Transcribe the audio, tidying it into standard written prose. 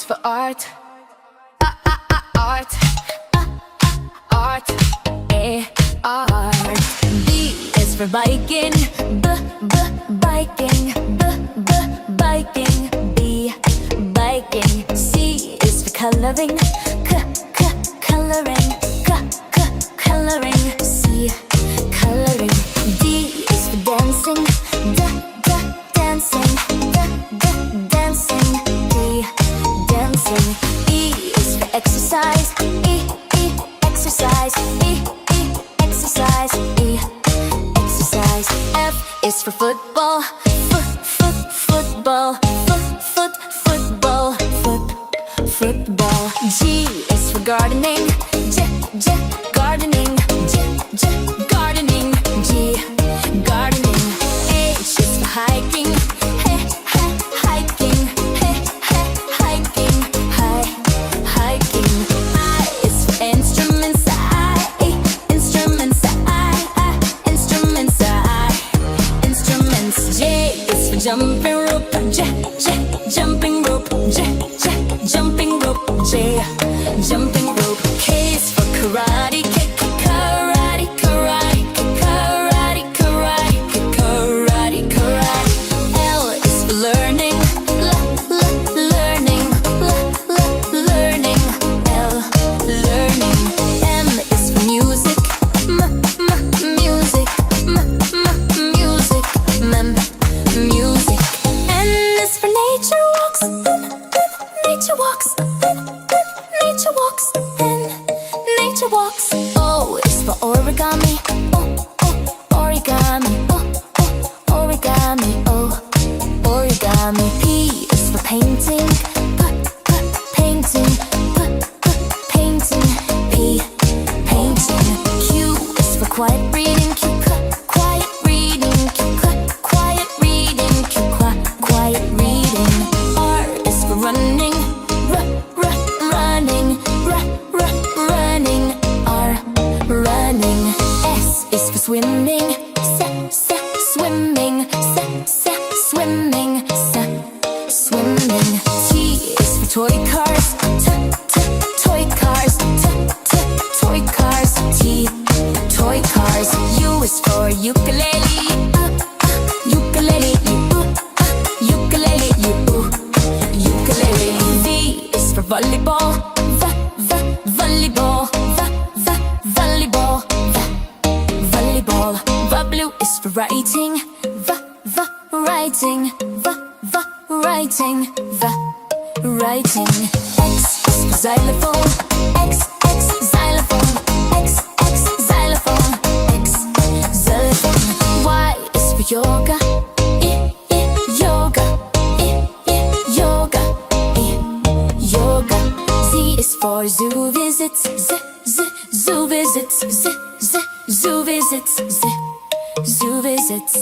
for art. Art. Art. Art. B is for biking. Biking. Biking. B, biking. C is for coloring. Coloring. Coloring. C, coloring. D is for dancing. Dancing. Dancing. D, dancing. E is for exercise. Exercise. Exercise. Exercise. F is for football. Football. Football. Football. G is for gardening. Gardening. Gardening. G, gardening. H is for hiking. Hiking. Hiking. Hiking. I is for instruments. Instruments. Instruments. J is for jumping rope. Jumping rope. Jumping rope. J, jumping rope. K is for karate. Karate. L is for learning. Learning. L, learning. M is for music. Music. Music. N is for nature walks. Nature walks. Nature walks. N, nature walks. O is for origami. Origami. Origami. Origami. P is for painting. Painting. Painting. P, painting. Q is for quiet reading. Quiet reading. Quiet reading. Quiet reading. R is for running. Running. Running. R, running. S is for swimming. Swimming. Swimming. Swimming. T is for toy cars. Toy cars. Toy cars. T, toy cars. U is for ukulele. Ukulele. Ukulele. Ukulele. V is for volleyball. Volleyball. Volleyball. Volleyball. W is for writing. Writing. Writing. Writing. X is for xylophone. Xylophone. Xylophone. Xylophone. Y is for yoga. Yoga. Yoga. Z is for zoo visits. Zoo visits. Zoo visits. Zoo visits.